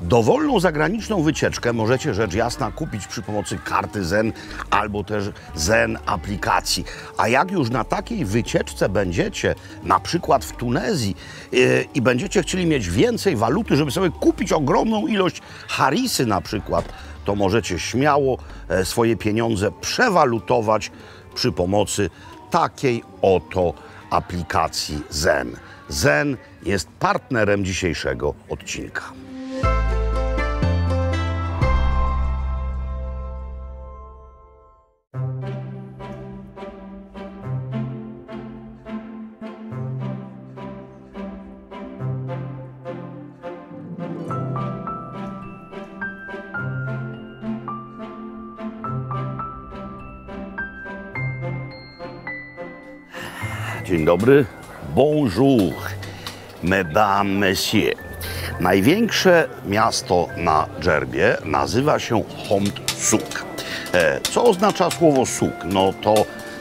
Dowolną zagraniczną wycieczkę możecie rzecz jasna kupić przy pomocy karty Zen albo też Zen aplikacji. A jak już na takiej wycieczce będziecie, na przykład w Tunezji i będziecie chcieli mieć więcej waluty, żeby sobie kupić ogromną ilość harisy na przykład, to możecie śmiało swoje pieniądze przewalutować przy pomocy takiej oto aplikacji Zen. Zen jest partnerem dzisiejszego odcinka. Dzień dobry. Bonjour, mesdames, messieurs. Największe miasto na Dżerbie nazywa się Homt Souk. Co oznacza słowo souk? No to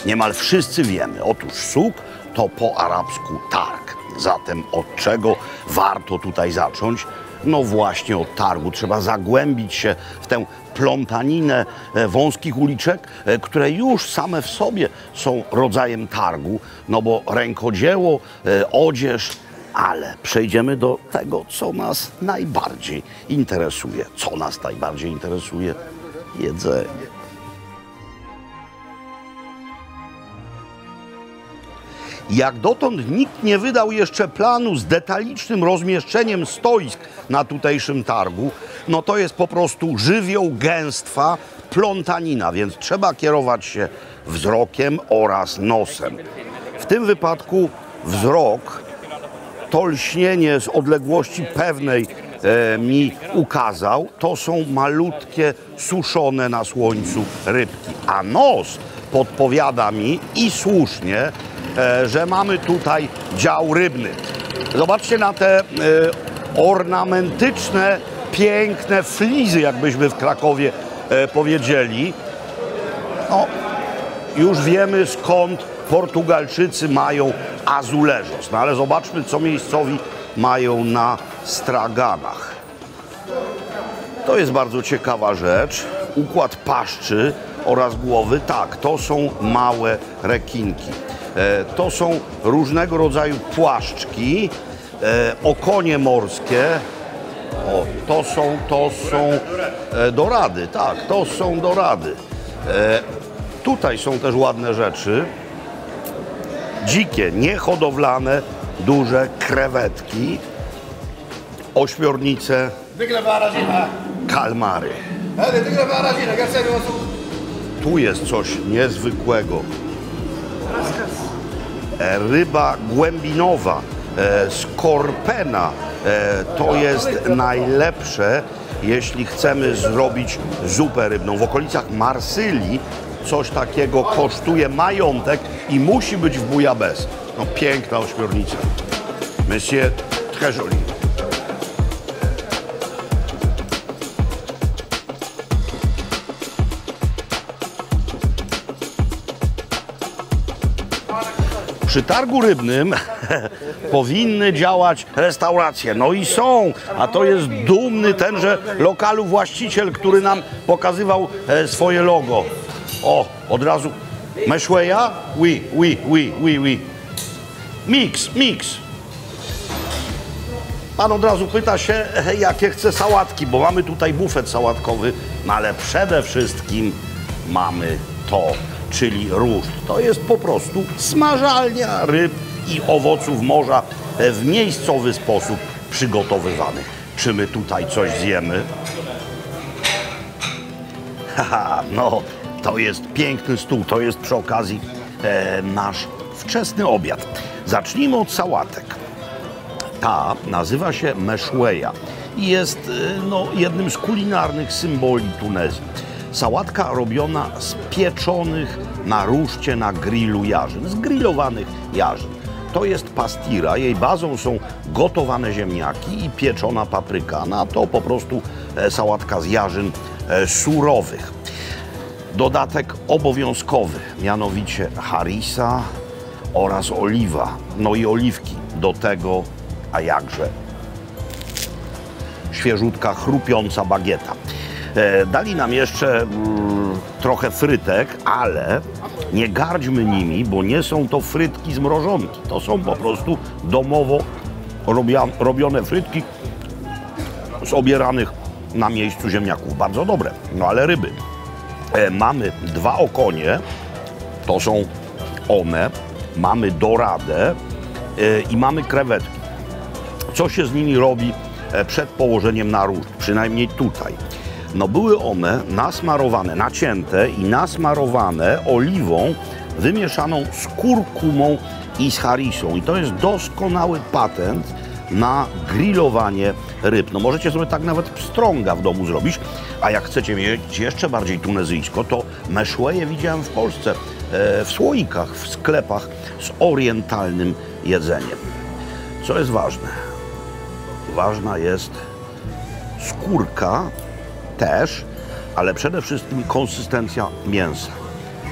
niemal wszyscy wiemy. Otóż souk to po arabsku targ. Zatem od czego warto tutaj zacząć? No właśnie od targu. Trzeba zagłębić się w tę plątaninę wąskich uliczek, które już same w sobie są rodzajem targu, no bo rękodzieło, odzież, ale przejdziemy do tego, co nas najbardziej interesuje. Co nas najbardziej interesuje? Jedzenie. Jak dotąd nikt nie wydał jeszcze planu z detalicznym rozmieszczeniem stoisk na tutejszym targu, no to jest po prostu żywioł gęstwa, plątanina, więc trzeba kierować się wzrokiem oraz nosem. W tym wypadku wzrok, to lśnienie z odległości pewnej mi ukazał, to są malutkie, suszone na słońcu rybki, a nos podpowiada mi i słusznie, że mamy tutaj dział rybny. Zobaczcie na te ornamentyczne, piękne flizy, jakbyśmy w Krakowie powiedzieli. No, już wiemy, skąd Portugalczycy mają azulejos. No ale zobaczmy, co miejscowi mają na straganach. To jest bardzo ciekawa rzecz. Układ paszczy oraz głowy. Tak, to są małe rekinki. To są różnego rodzaju płaszczki, okonie morskie. O, to są dorady, tak, to są dorady. Tutaj są też ładne rzeczy. Dzikie, niehodowlane, duże krewetki, ośmiornice, kalmary. Tu jest coś niezwykłego. Ryba głębinowa, skorpena. To jest najlepsze, jeśli chcemy zrobić zupę rybną. W okolicach Marsylii coś takiego kosztuje majątek i musi być w bouillabaisse. No piękna ośmiornica. Monsieur, très joli. Przy targu rybnym powinny działać restauracje. No i są, a to jest dumny tenże lokalu właściciel, który nam pokazywał swoje logo. O, od razu. Meshweja? Oui, oui, oui, oui, oui. Mix. Pan od razu pyta się, jakie chce sałatki, bo mamy tutaj bufet sałatkowy, no ale przede wszystkim mamy to, czyli ruszt. To jest po prostu smażalnia ryb i owoców morza w miejscowy sposób przygotowywanych. Czy my tutaj coś zjemy? Haha, no to jest piękny stół, to jest przy okazji nasz wczesny obiad. Zacznijmy od sałatek. Ta nazywa się meshweja i jest jednym z kulinarnych symboli Tunezji. Sałatka robiona z pieczonych na ruszcie na grillu jarzyn, z grillowanych jarzyn. To jest pastira, jej bazą są gotowane ziemniaki i pieczona papryka, a to po prostu sałatka z jarzyn surowych. Dodatek obowiązkowy, mianowicie harissa oraz oliwa, no i oliwki do tego, a jakże, świeżutka, chrupiąca bagieta. Dali nam jeszcze trochę frytek, ale nie gardźmy nimi, bo nie są to frytki z mrożonki. To są po prostu domowo robione frytki z obieranych na miejscu ziemniaków. Bardzo dobre, no ale ryby. Mamy 2 okonie, to są one, mamy doradę i mamy krewetki. Co się z nimi robi przed położeniem na róż, przynajmniej tutaj? No były one nasmarowane, nacięte i nasmarowane oliwą wymieszaną z kurkumą i z harisą. I to jest doskonały patent na grillowanie ryb. No możecie sobie tak nawet pstrąga w domu zrobić, a jak chcecie mieć jeszcze bardziej tunezyjsko, to meszłeje widziałem w Polsce w słoikach, w sklepach z orientalnym jedzeniem. Co jest ważne? Ważna jest skórka też, ale przede wszystkim konsystencja mięsa.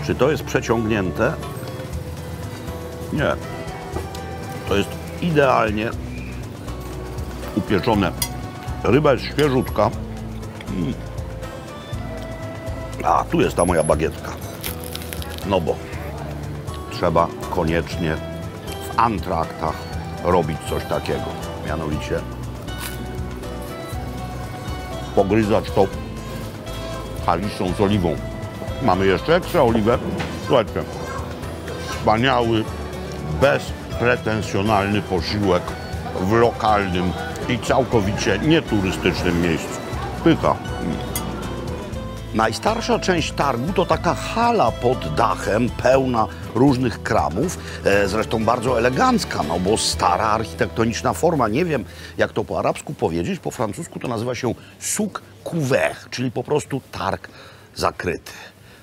Czy to jest przeciągnięte? Nie. To jest idealnie upieczone. Ryba jest świeżutka. A, tu jest ta moja bagietka. No bo trzeba koniecznie w antraktach robić coś takiego. Mianowicie pogryzać to harisą z oliwą. Mamy jeszcze ekstra oliwę. Słuchajcie, wspaniały, bezpretensjonalny posiłek w lokalnym i całkowicie nieturystycznym miejscu. Pycha. Najstarsza część targu to taka hala pod dachem, pełna różnych kramów, zresztą bardzo elegancka, no bo stara architektoniczna forma. Nie wiem, jak to po arabsku powiedzieć, po francusku to nazywa się souk couvert, czyli po prostu targ zakryty.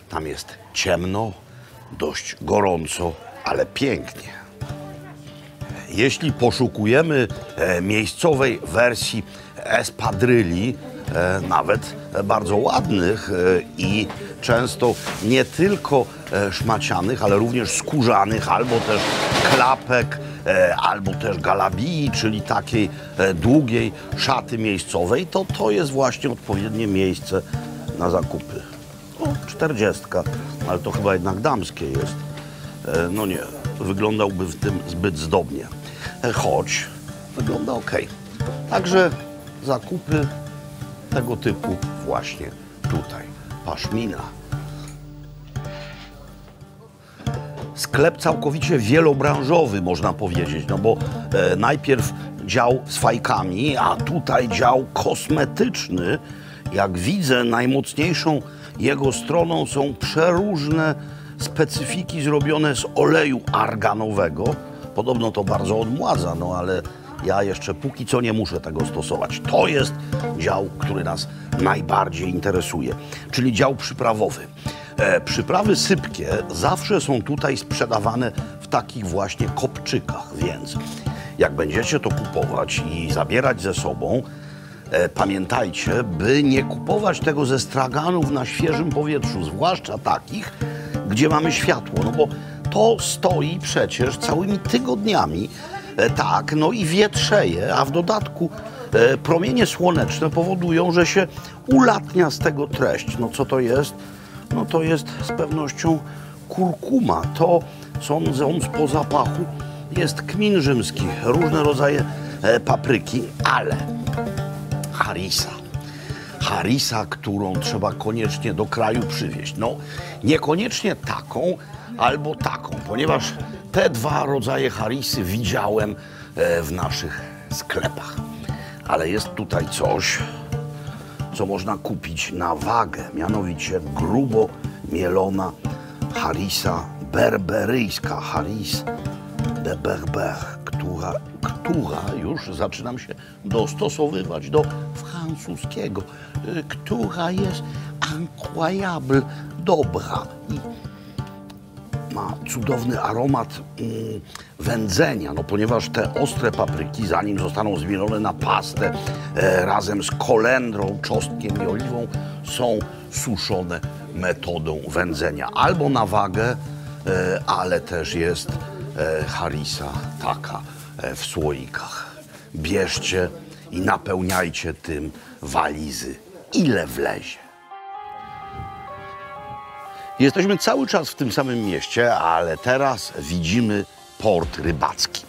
Tam jest ciemno, dość gorąco, ale pięknie. Jeśli poszukujemy miejscowej wersji espadryli, nawet bardzo ładnych i często nie tylko szmacianych, ale również skórzanych, albo też klapek, albo też galabii, czyli takiej długiej szaty miejscowej, to jest właśnie odpowiednie miejsce na zakupy. O, 40, ale to chyba jednak damskie jest. No nie, wyglądałby w tym zbyt zdobnie, choć wygląda ok. Także zakupy tego typu właśnie tutaj. Paszmina. Sklep całkowicie wielobranżowy, można powiedzieć, no bo najpierw dział z fajkami, a tutaj dział kosmetyczny. Jak widzę, najmocniejszą jego stroną są przeróżne specyfiki zrobione z oleju arganowego. Podobno to bardzo odmładza, no ale ja jeszcze póki co nie muszę tego stosować. To jest dział, który nas najbardziej interesuje, czyli dział przyprawowy. Przyprawy sypkie zawsze są tutaj sprzedawane w takich właśnie kopczykach, więc jak będziecie to kupować i zabierać ze sobą, pamiętajcie, by nie kupować tego ze straganów na świeżym powietrzu, zwłaszcza takich, gdzie mamy światło, no bo to stoi przecież całymi tygodniami, tak, no i wietrzeje, a w dodatku promienie słoneczne powodują, że się ulatnia z tego treść. No co to jest? No to jest z pewnością kurkuma. To, sądząc po zapachu, jest kmin rzymski, różne rodzaje papryki, ale harisa. Harisa, którą trzeba koniecznie do kraju przywieźć. No, niekoniecznie taką albo taką, ponieważ te 2 rodzaje harisy widziałem w naszych sklepach. Ale jest tutaj coś, co można kupić na wagę, mianowicie grubo mielona harisa berberyjska, haris de Berber, która już zaczynam się dostosowywać do francuskiego, która jest incroyable dobra i ma cudowny aromat wędzenia, no ponieważ te ostre papryki, zanim zostaną zmielone na pastę razem z kolendrą, czosnkiem i oliwą, są suszone metodą wędzenia albo na wagę, ale też jest harisa taka w słoikach. Bierzcie i napełniajcie tym walizy, ile wlezie. Jesteśmy cały czas w tym samym mieście, ale teraz widzimy port rybacki.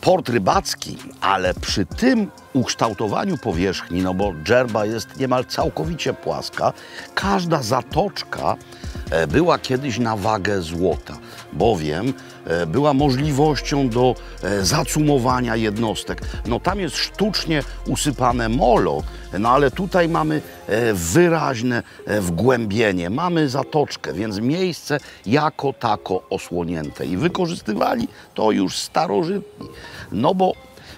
Port rybacki, ale przy tym ukształtowaniu powierzchni, no bo Dżerba jest niemal całkowicie płaska, każda zatoczka była kiedyś na wagę złota, bowiem była możliwością do zacumowania jednostek. No tam jest sztucznie usypane molo, no ale tutaj mamy wyraźne wgłębienie, mamy zatoczkę, więc miejsce jako tako osłonięte i wykorzystywali to już starożytni. No bo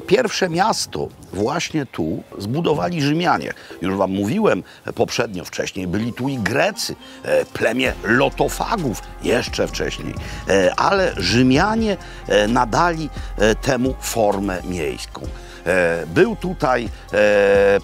pierwsze miasto właśnie tu zbudowali Rzymianie. Już wam mówiłem poprzednio, wcześniej byli tu i Grecy, plemię lotofagów jeszcze wcześniej, ale Rzymianie nadali temu formę miejską. Był tutaj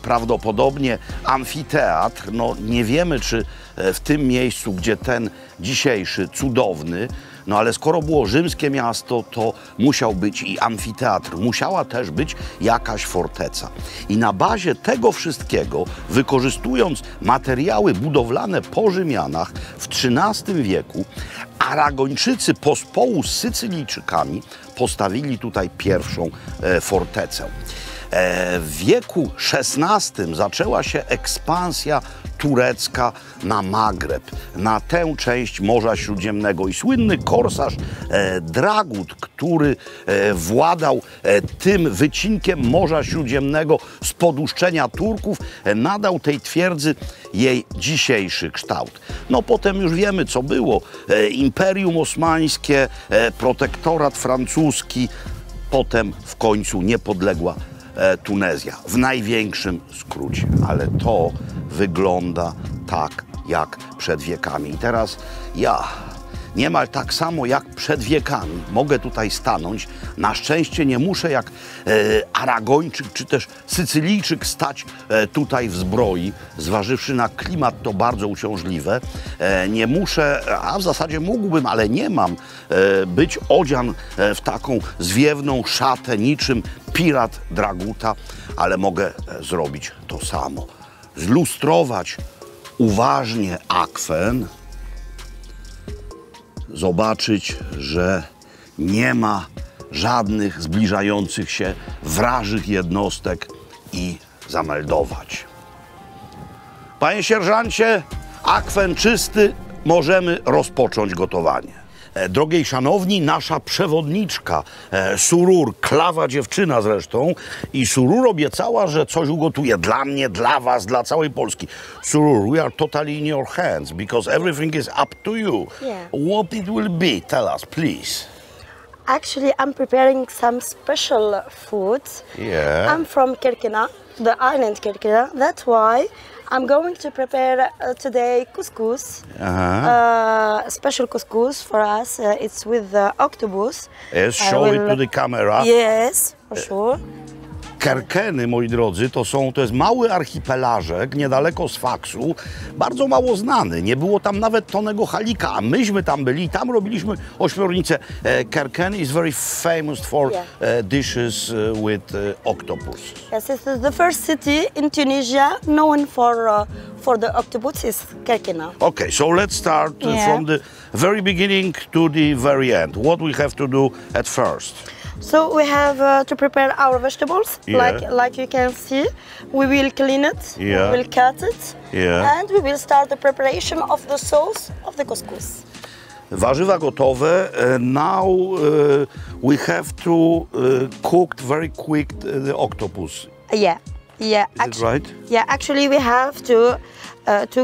prawdopodobnie amfiteatr, no nie wiemy, czy w tym miejscu, gdzie ten dzisiejszy, cudowny, no ale skoro było rzymskie miasto, to musiał być i amfiteatr, musiała też być jakaś forteca. I na bazie tego wszystkiego, wykorzystując materiały budowlane po Rzymianach w XIII wieku, Aragończycy pospołu z Sycylijczykami postawili tutaj pierwszą fortecę. W wieku XVI zaczęła się ekspansja turecka na Magreb, na tę część Morza Śródziemnego i słynny korsarz Dragut, który władał tym wycinkiem Morza Śródziemnego z poduszczenia Turków, nadał tej twierdzy jej dzisiejszy kształt. No potem już wiemy, co było. Imperium Osmańskie, protektorat francuski, potem w końcu niepodległa Tunezja, w największym skrócie, ale to wygląda tak jak przed wiekami. I teraz ja niemal tak samo jak przed wiekami mogę tutaj stanąć. Na szczęście nie muszę jak Aragończyk czy też Sycylijczyk stać tutaj w zbroi, zważywszy na klimat to bardzo uciążliwe. Nie muszę, a w zasadzie mógłbym, ale nie mam, być odzian w taką zwiewną szatę niczym pirat Draguta, ale mogę zrobić to samo. Zlustrować uważnie akwen, zobaczyć, że nie ma żadnych zbliżających się wrażych jednostek i zameldować. Panie sierżancie, akwen czysty, możemy rozpocząć gotowanie. Drogiej szanowni, nasza przewodniczka Surur, klawa dziewczyna zresztą, i Surur obiecała, że coś ugotuje dla mnie, dla was, dla całej Polski. Surur, we are totally in your hands because everything is up to you. Yeah. What it will be? Tell us, please. Actually, I'm preparing some special foods. Yeah. I'm from Kirkina, the island Kirkina. That's why I'm going to prepare today couscous. Special couscous for us. It's with the octopus. Yes, show it to the camera. Yes, for sure. Kerkeny, moi drodzy, to jest mały archipelażek niedaleko Sfaksu, bardzo mało znany. Nie było tam nawet Tonego Halika, a myśmy tam byli i tam robiliśmy ośmiornicę. Kerken is very famous for dishes with octopus. Yes, this is the first city in Tunisia known for the octopus is Kirkina. Okay, so let's start from the very beginning to the very end. What we have to do at first? So we have to prepare our vegetables, like you can see. We will clean it, we will cut it, and we will start the preparation of the sauce of the couscous. Warzywa gotowe. Now we have to cook very quick the octopus. Yeah. Is it right? Yeah, actually we have to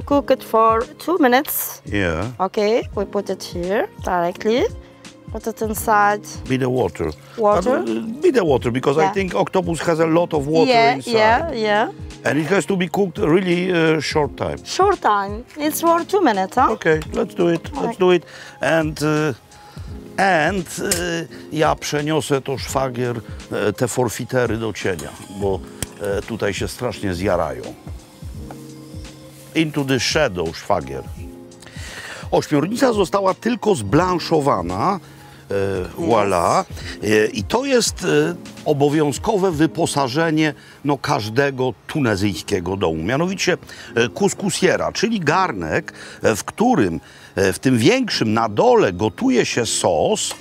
cook it for 2 minutes. Yeah. Okay, we put it here directly. Put it inside. Be the water. Water? Be the water, because I think octopus has a lot of water inside. Yeah. And it has to be cooked really short time. Short time. It's for 2 minutes, huh? Okay, let's do it. Let's do it. And ja przeniosę to szwagier, te forfitery do cienia, bo tutaj się strasznie zjarają. Into the shadow, szwagier. Ośmiornica została tylko zblanszowana. Voilà. I to jest obowiązkowe wyposażenie każdego tunezyjskiego domu. Mianowicie couscousiera, czyli garnek, w którym w tym większym na dole gotuje się sos,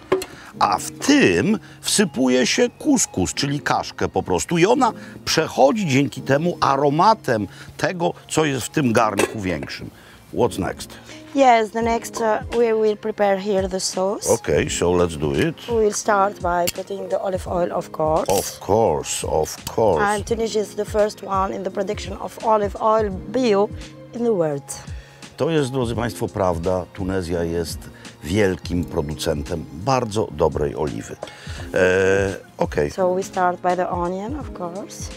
a w tym wsypuje się kuskus, czyli kaszkę po prostu. I ona przechodzi dzięki temu aromatem tego, co jest w tym garnku większym. What's next? Yes, the next we will prepare here the sauce. Okay, so let's do it. We will start by putting the olive oil, of course. Of course, of course. And Tunisia is the first one in the production of olive oil bio in the world. To jest, drodzy Państwo, prawda. Tunezja jest wielkim producentem bardzo dobrej oliwy. Okay. So we start by the onion, of course.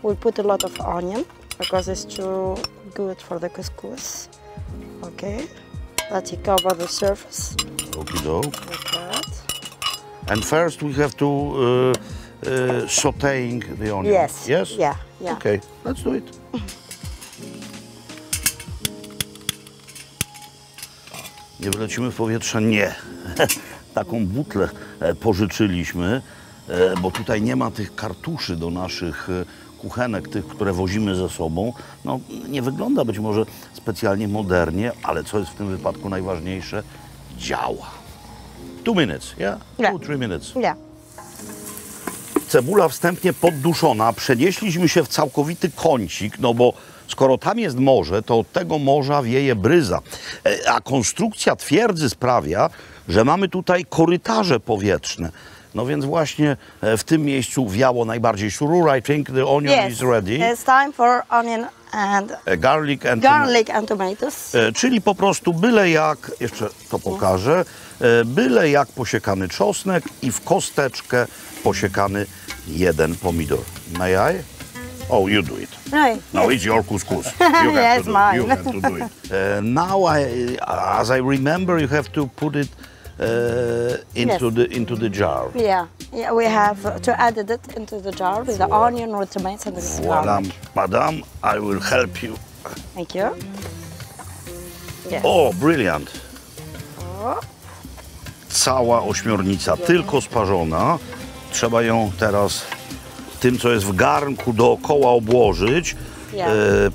We'll put a lot of onion because it's too good for the couscous. Okay. That you cover the surface. Okie-doke. Like that. And first we have to sautéing the onion. Yes. Yes? Yeah, yeah. Okay, let's do it. Nie wylecimy w powietrze? Nie. Taką butlę pożyczyliśmy, bo tutaj nie ma tych kartuszy do naszych kuchenek, tych, które wozimy ze sobą. No, nie wygląda być może specjalnie modernie, ale co jest w tym wypadku najważniejsze? Działa. 2 minutes, yeah? Yeah. 2-3 minutes. Yeah. Cebula wstępnie podduszona. Przenieśliśmy się w całkowity kącik, no bo skoro tam jest morze, to od tego morza wieje bryza. A konstrukcja twierdzy sprawia, że mamy tutaj korytarze powietrzne. No więc właśnie w tym miejscu wiało najbardziej. Shurura, I think the onion is ready. It's time for onion and Garlic and tomatoes. Czyli po prostu byle jak, jeszcze to pokażę, byle jak posiekany czosnek i w kosteczkę posiekany jeden pomidor. May I? Oh, you do it. Right. No, it's your couscous. You have Yes, to do it. You mine. have to do it. Now, as I remember, you have to put it into the jar. Yeah, we have to add it into the jar with the onion, with tomatoes, and the Voilà, garlic. madam, I will help you. Thank you. Yes. Oh, brilliant. O. Cała ośmiornica, tylko sparzona. Trzeba ją teraz tym, co jest w garnku, dookoła obłożyć. Ja.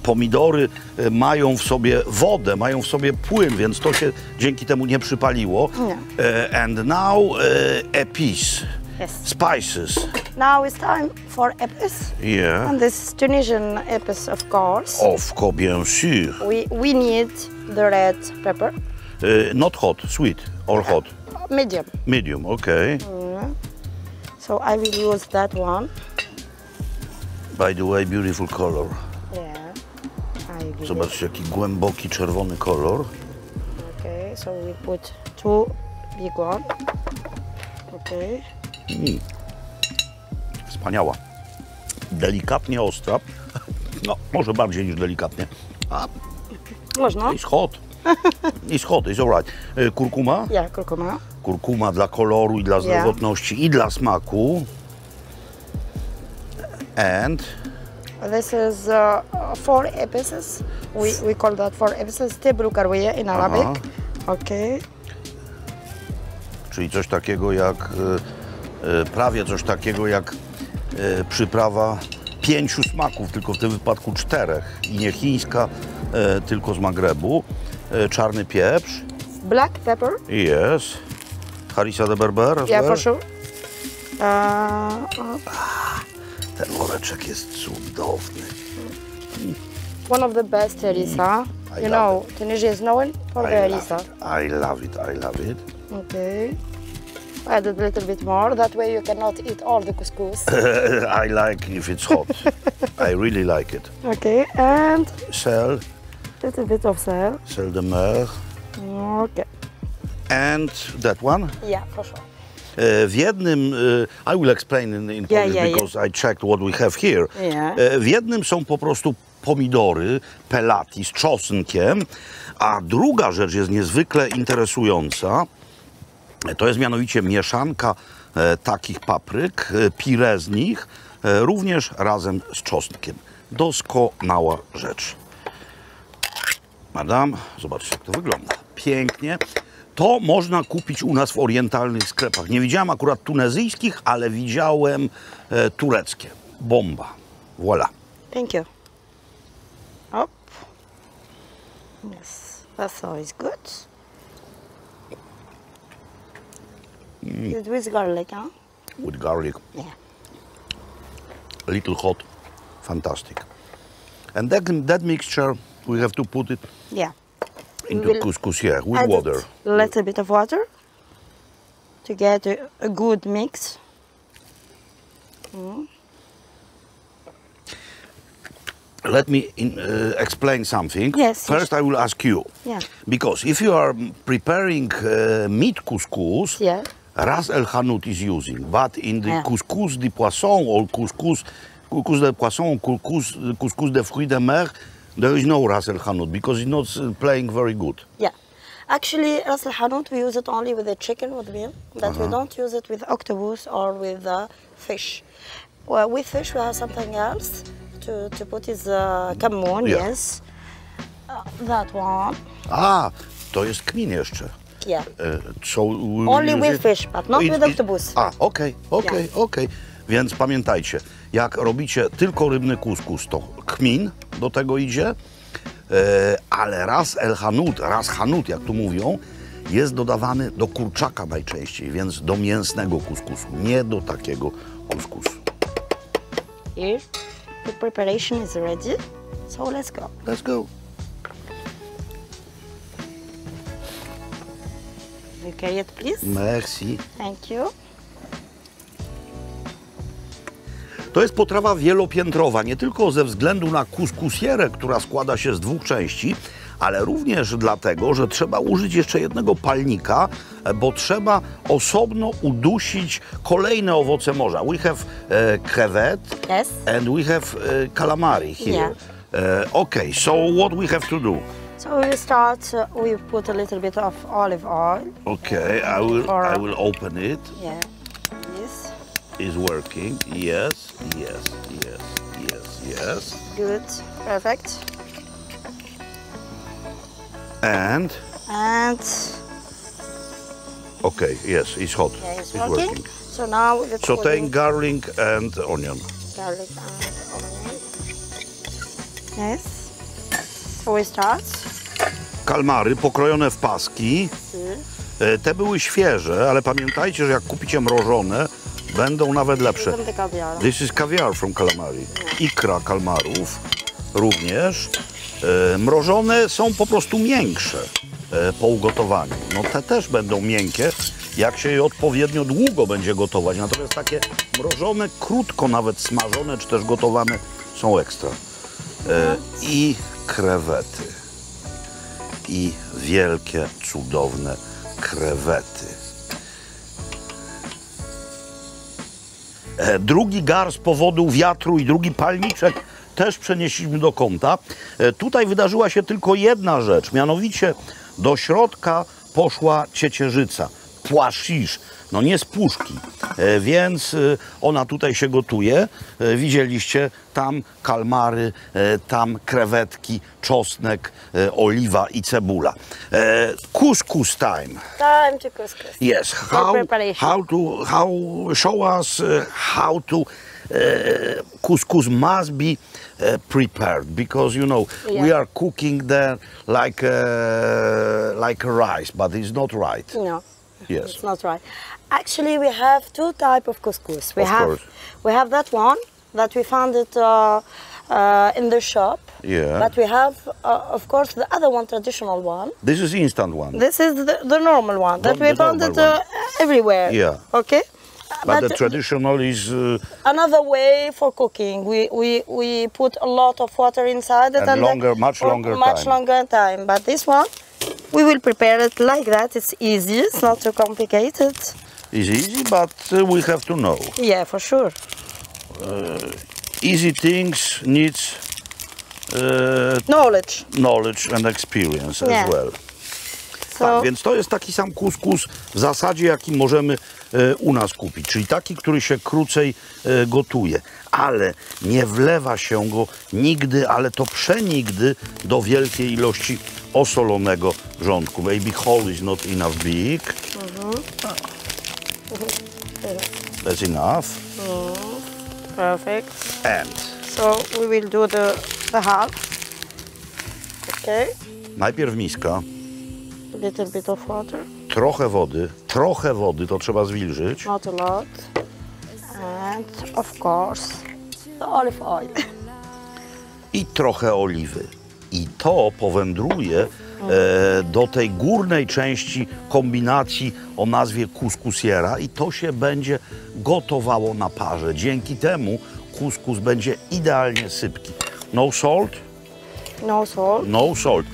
Pomidory mają w sobie wodę, mają w sobie płyn, więc to się dzięki temu nie przypaliło. And now épices, Yes. spices. Now it's time for epis. Yeah. And this is Tunisian epis, of course. Of course, bien sûr. We need the red pepper. Not hot, sweet or hot? Medium. Medium, okay. So I will use that one. By the way, beautiful color. Yeah. I give it. Zobaczcie, jaki głęboki czerwony kolor. Okay, so we put 2 big one. Okay. Wspaniała. Delikatnie ostra. No, może bardziej niż delikatnie. A, Można? it's hot. It's hot, it's alright. Kurkuma? Yeah, kurkuma. Kurkuma dla koloru i dla zdrowotności i dla smaku. And This is 4 epices. We call that 4 epices. Tiblu karwiya in Arabic. Okay. czyli coś takiego jak prawie coś takiego jak przyprawa 5 smaków, tylko w tym wypadku 4 i nie chińska, tylko z Magrebu. Czarny pieprz. Black pepper. Yes. Harissa de Berber as Yeah, well. for sure. Ten woreczek jest cudowny. One of the best harissa. I You love know, Tunisia is known for the harissa. I love it, I love it. Okay. Add a little bit more. That way you cannot eat all the couscous. I like if it's hot. I really like it. Okay, and Sel, little bit of salt. sel de mer. Okay. And that one? Yeah, for sure. W jednym, I will explain in Polish because I checked what we have here. Yeah. W jednym są po prostu pomidory, pelati z czosnkiem, a druga rzecz jest niezwykle interesująca. To jest mianowicie mieszanka takich papryk, pire z nich, również razem z czosnkiem. Doskonała rzecz. Madam, zobaczcie jak to wygląda. Pięknie. To można kupić u nas w orientalnych sklepach. Nie widziałem akurat tunezyjskich, ale widziałem tureckie. Bomba. Voilà. Thank you. Up. Yes, that's always good. It's with garlic, huh? With garlic. Yeah. A little hot. Fantastic. And that mixture, we have to put it Yeah. into will couscous, yeah, with Add water. a little bit of water to get a good mix. Let me explain something. Yes, First, I will ask you. Yeah. Because if you are preparing meat couscous, Yeah. Ras El Hanout is using. But in the Yeah. couscous de poisson or couscous de poisson, couscous de fruits de mer, there is no Ras El Hanout because it's not playing very good. Yeah. Actually, ras el hanout, we use it only with the chicken, with meal, but we don't use it with octopus or with fish. Well, with fish, we have something else to put is kamon, Yeah. yes. That one. A, to jest kmin jeszcze. Yeah. So we will Only use with it- fish, but not with octopus. Okej. Więc pamiętajcie, jak robicie tylko rybny kuskus, to kmin do tego idzie, ale ras el hanout, ras hanout, jak tu mówią, jest dodawany do kurczaka najczęściej, więc do mięsnego kuskusu, nie do takiego kuskusu. Here, the preparation is ready. So let's go. Let's go. You carry it, please. Merci. Thank you. To jest potrawa wielopiętrowa, nie tylko ze względu na couscousierę, która składa się z 2 części, ale również dlatego, że trzeba użyć jeszcze jednego palnika, bo trzeba osobno udusić kolejne owoce morza. We have crevette Yes. and we have calamari here. Yeah. Okay, so what we have to do? So we start. We put a little bit of olive oil. Okay, I will open it. Yeah. Yes. Is working. Yes. Good. Perfect. And okay, yes, it's hot. Yeah, it's It's working. So now we're Sauteing putting garlic and onion. garlic and onion. Yes. So we start. Kalmary pokrojone w paski. Te były świeże, ale pamiętajcie, że jak kupicie mrożone, będą nawet lepsze. Even the caviar. This is caviar from calamari. Ikra kalmarów również. Mrożone są po prostu miększe po ugotowaniu. No te też będą miękkie, jak się je odpowiednio długo będzie gotować. Natomiast takie mrożone, krótko nawet smażone, czy też gotowane są ekstra. I krewety. I wielkie, cudowne krewety. Drugi gar z powodu wiatru i drugi palniczek też przenieśliśmy do kąta. Tutaj wydarzyła się tylko jedna rzecz, mianowicie do środka poszła ciecierzyca, płaszisz, no nie z puszki, więc ona tutaj się gotuje. Widzieliście, tam kalmary, tam krewetki, czosnek, oliwa i cebula. Couscous time. Time to couscous. Yes, preparation. show us how to couscous must be prepared, because you know we are cooking there like a rice, but it's not right. No. Yes. It's not right. Actually, we have 2 types of couscous. Of course. We have that one that we found it in the shop. Yeah. But we have, of course, the other one, traditional one. This is instant one. This is the normal one that we The found normal it one. everywhere. Yeah. Okay. But the traditional is Another way for cooking. We put a lot of water inside it And longer, much longer time. longer time. But this one, we will prepare it like that. It's easy. It's not too complicated. easy, but we have to know. Yeah, for sure. Easy things needs Knowledge. and experience Yeah. as well. So Tak, więc to jest taki sam couscous w zasadzie, jaki możemy u nas kupić, czyli taki, który się krócej gotuje, ale nie wlewa się go nigdy, ale to przenigdy do wielkiej ilości osolonego wrzątku. Maybe whole is not enough big. That's enough. Perfect. And So we will do the half. Okay. najpierw miska, Little bit of water. trochę wody, to trzeba zwilżyć. Not a lot. And of course, the olive oil. I trochę oliwy. I to powędruje do tej górnej części kombinacji o nazwie couscousiera i to się będzie gotowało na parze. Dzięki temu couscous będzie idealnie sypki. No salt? No salt. No salt.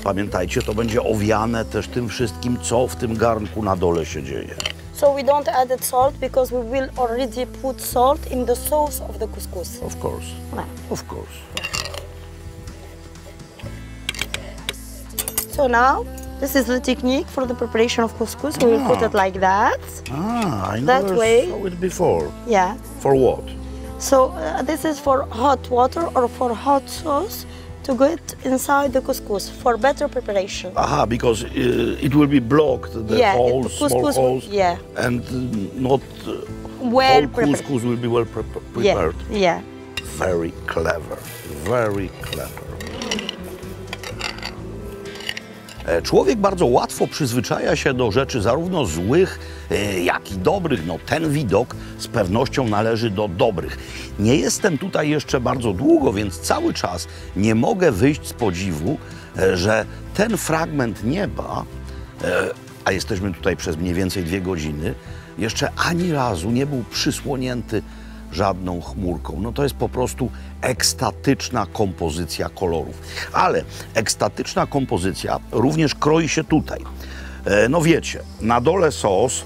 Pamiętajcie, to będzie owiane też tym wszystkim, co w tym garnku na dole się dzieje. So we don't add salt because we will already put salt in the sauce of the couscous. Of course. No. Of course. So now, this is the technique for the preparation of couscous. We will put it like that. I That never way. saw it before. Yeah. For what? So this is for hot water or for hot sauce to get inside the couscous for better preparation. Aha, because it will be blocked, the Yeah, holes, small couscous, holes, yeah. and not Well whole prepared. couscous will be well prepared. Yeah. Very clever, very clever. Człowiek bardzo łatwo przyzwyczaja się do rzeczy zarówno złych, jak i dobrych. No, ten widok z pewnością należy do dobrych. Nie jestem tutaj jeszcze bardzo długo, więc cały czas nie mogę wyjść z podziwu, że ten fragment nieba, a jesteśmy tutaj przez mniej więcej 2 godziny, jeszcze ani razu nie był przysłonięty żadną chmurką. No to jest po prostu ekstatyczna kompozycja kolorów. Ale ekstatyczna kompozycja również kroi się tutaj. No wiecie, na dole sos,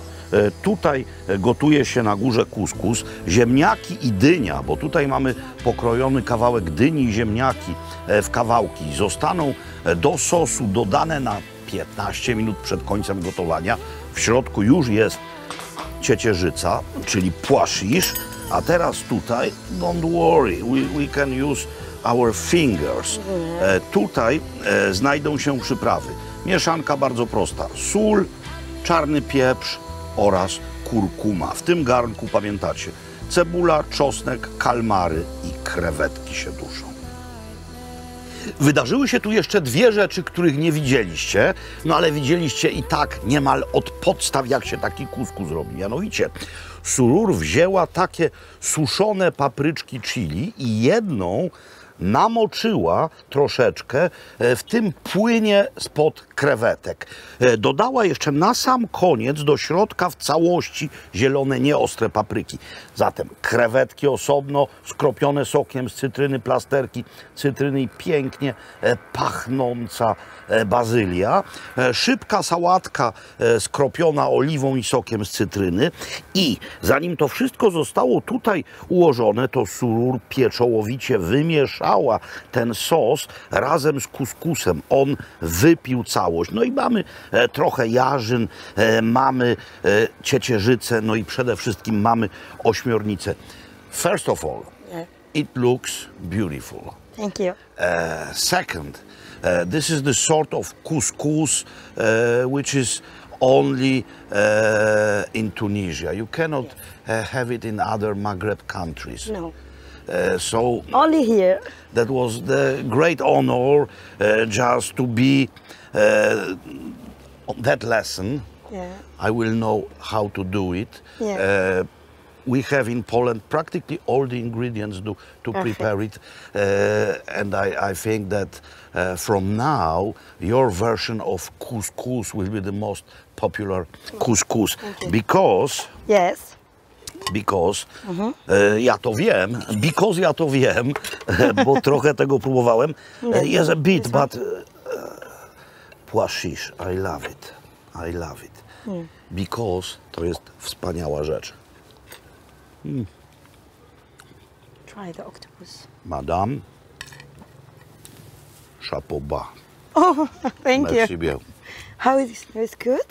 tutaj gotuje się na górze couscous, ziemniaki i dynia, bo tutaj mamy pokrojony kawałek dyni i ziemniaki w kawałki. Zostaną do sosu dodane na 15 minut przed końcem gotowania. W środku już jest ciecierzyca, czyli pois. A teraz tutaj, don't worry, we can use our fingers. Tutaj znajdą się przyprawy. Mieszanka bardzo prosta. Sól, czarny pieprz oraz kurkuma. W tym garnku, pamiętacie, cebula, czosnek, kalmary i krewetki się duszą. Wydarzyły się tu jeszcze 2 rzeczy, których nie widzieliście, no ale widzieliście i tak niemal od podstaw, jak się taki couscous robi. Mianowicie Surur wzięła takie suszone papryczki chili i jedną namoczyła troszeczkę w tym płynie spod krewetek. Dodała jeszcze na sam koniec do środka w całości zielone, nieostre papryki. Zatem krewetki osobno, skropione sokiem z cytryny, plasterki cytryny i pięknie pachnąca bazylia. Szybka sałatka skropiona oliwą i sokiem z cytryny. I zanim to wszystko zostało tutaj ułożone, to Surur pieczołowicie wymieszała ten sos razem z couscousem. On wypił całość. No i mamy trochę jarzyn, mamy ciecierzycę, no i przede wszystkim mamy ośmiornicę. First of all, it looks beautiful. Thank you. Second, this is the sort of couscous which is only in Tunisia. You cannot have it in other Maghreb countries. No. So Only here. that was the great honor just to be on that lesson. Yeah. I will know how to do it. Yeah. We have in Poland practically all the ingredients to prepare it. And I think that from now, your version of couscous will be the most popular couscous. Because Yes. ja to wiem, bo trochę tego próbowałem. Yes, a bit, but pois chiche, I love it. I love it. Because to jest wspaniała rzecz. Try the octopus. Madame, chapeau bas. Oh, thank Merci you. bien. How is it? It's good?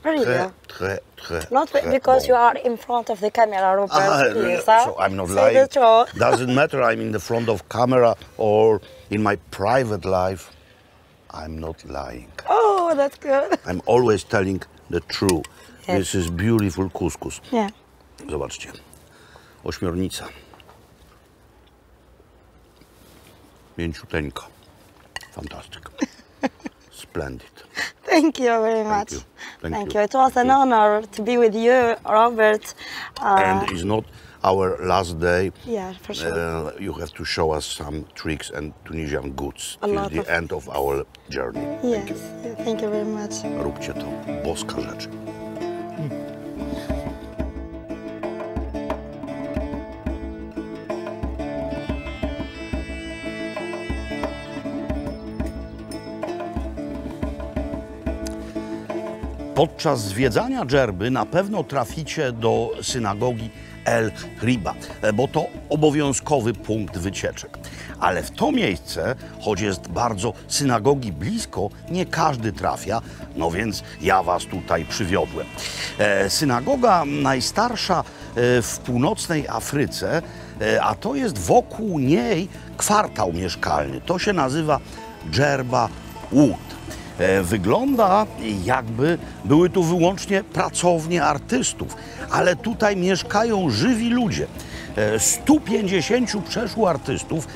Really? Très, Yeah. très, Not très because bon. you are in front of the camera, Robert. Please, huh? So I'm not Say lying. the truth. Doesn't matter I'm in the front of camera or in my private life. I'm not lying. Oh, that's good. I'm always telling the truth. Yes. This is beautiful couscous. Yeah. Zobaczcie. Ośmiornica. Mięciuteńka. Fantastic. Splendid. Thank you very much. you. Thank Thank you. you. It was an honor to be with you, Robert. And it's not our last day. Yeah, for sure. You have to show us some tricks and Tunisian goods A till lot the of- end of our journey. Yes. Thank you very much. Róbcie to. Boska rzecz. Podczas zwiedzania Dżerby na pewno traficie do synagogi El Riba, bo to obowiązkowy punkt wycieczek. Ale w to miejsce, choć jest bardzo synagogi blisko, nie każdy trafia, no więc ja was tutaj przywiodłem. Synagoga najstarsza w północnej Afryce, a to jest wokół niej kwartał mieszkalny. To się nazywa Dżerba Wood. Wygląda, jakby były tu wyłącznie pracownie artystów, ale tutaj mieszkają żywi ludzie. 150 przeszło artystów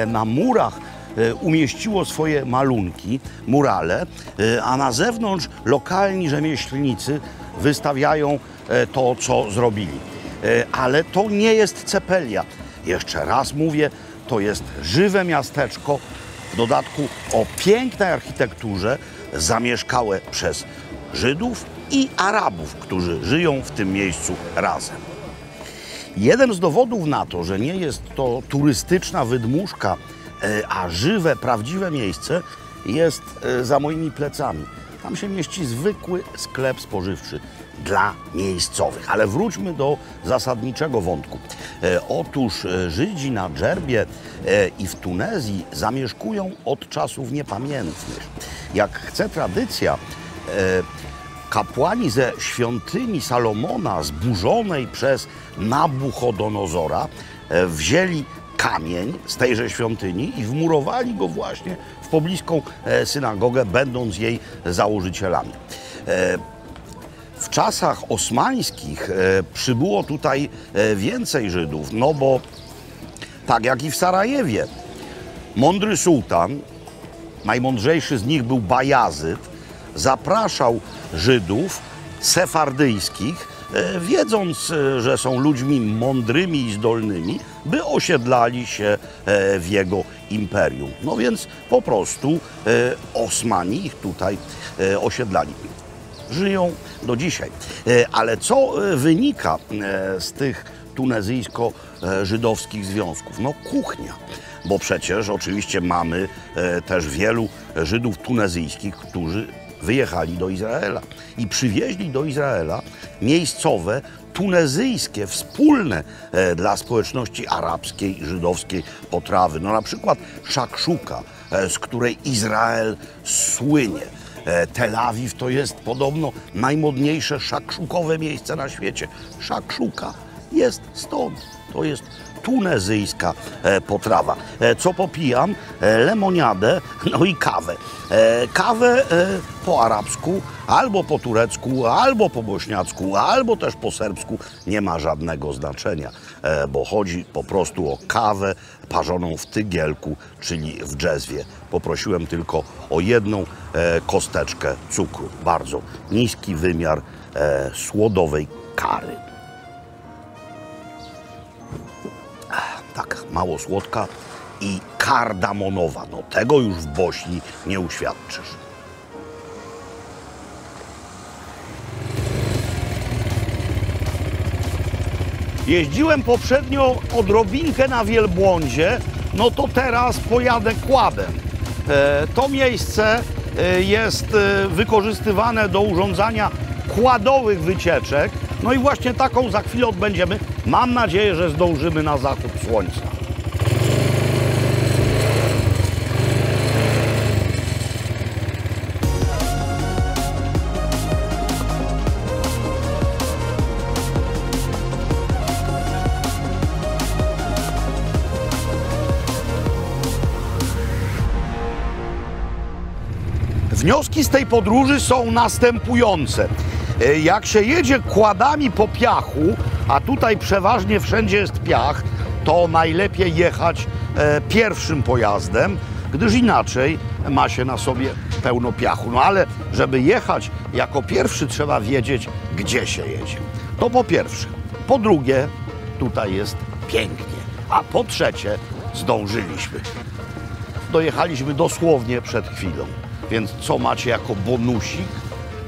na murach umieściło swoje malunki, murale, a na zewnątrz lokalni rzemieślnicy wystawiają to, co zrobili. Ale to nie jest Cepelia. Jeszcze raz mówię, to jest żywe miasteczko, w dodatku o pięknej architekturze, zamieszkałe przez Żydów i Arabów, którzy żyją w tym miejscu razem. Jeden z dowodów na to, że nie jest to turystyczna wydmuszka, a żywe, prawdziwe miejsce, jest za moimi plecami. Tam się mieści zwykły sklep spożywczy dla miejscowych. Ale wróćmy do zasadniczego wątku. Otóż Żydzi na Dżerbie i w Tunezji zamieszkują od czasów niepamiętnych. Jak chce tradycja, kapłani ze świątyni Salomona zburzonej przez Nabuchodonozora wzięli kamień z tejże świątyni i wmurowali go właśnie w pobliską synagogę, będąc jej założycielami. W czasach osmańskich przybyło tutaj więcej Żydów, no bo tak jak i w Sarajewie, mądry sułtan, najmądrzejszy z nich był Bajazyt, zapraszał Żydów sefardyjskich, wiedząc, że są ludźmi mądrymi i zdolnymi, by osiedlali się w jego imperium. No więc po prostu Osmani ich tutaj osiedlali. Żyją do dzisiaj. Ale co wynika z tych tunezyjsko-żydowskich związków? No kuchnia. Bo przecież oczywiście mamy też wielu Żydów tunezyjskich, którzy wyjechali do Izraela i przywieźli do Izraela miejscowe, tunezyjskie, wspólne dla społeczności arabskiej, żydowskiej potrawy. No na przykład szakszuka, z której Izrael słynie. Tel Awiw to jest podobno najmodniejsze szakszukowe miejsce na świecie. Szakszuka jest stąd. To jest tunezyjska potrawa. Co popijam? Lemoniadę, no i kawę. Kawę po arabsku, albo po turecku, albo po bośniacku, albo też po serbsku. Nie ma żadnego znaczenia, bo chodzi po prostu o kawę parzoną w tygielku, czyli w dżezwie. Poprosiłem tylko o jedną kosteczkę cukru. Bardzo niski wymiar słodowej kary. Tak, mało słodka i kardamonowa. No tego już w Bośni nie uświadczysz. Jeździłem poprzednio odrobinkę na wielbłądzie, no to teraz pojadę quadem. To miejsce jest wykorzystywane do urządzania quadowych wycieczek. No i właśnie taką za chwilę odbędziemy. Mam nadzieję, że zdążymy na zachód słońca. Wnioski z tej podróży są następujące. Jak się jedzie kładami po piachu, a tutaj przeważnie wszędzie jest piach, to najlepiej jechać pierwszym pojazdem, gdyż inaczej ma się na sobie pełno piachu. No ale żeby jechać jako pierwszy, trzeba wiedzieć, gdzie się jedzie. To po pierwsze. Po drugie, tutaj jest pięknie. A po trzecie, zdążyliśmy. Dojechaliśmy dosłownie przed chwilą. Więc co macie jako bonusik?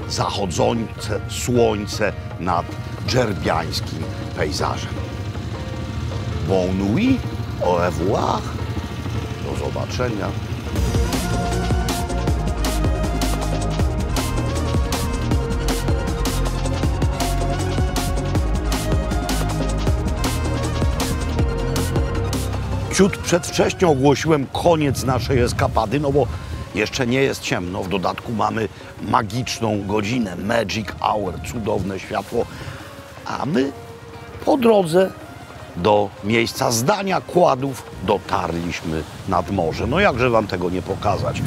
Zachodzące słońce nad dżerbiańskim pejzażem. Bon nuit, au revoir, do zobaczenia. Ciut przedwcześnie ogłosiłem koniec naszej eskapady, no bo jeszcze nie jest ciemno. W dodatku mamy magiczną godzinę, magic hour, cudowne światło. A my po drodze do miejsca zdania kładów dotarliśmy nad morze. No jakże wam tego nie pokazać?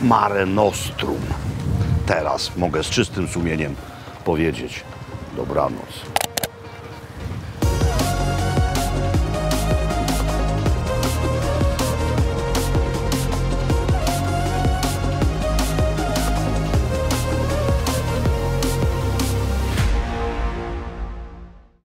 Mare Nostrum. Teraz mogę z czystym sumieniem powiedzieć dobranoc.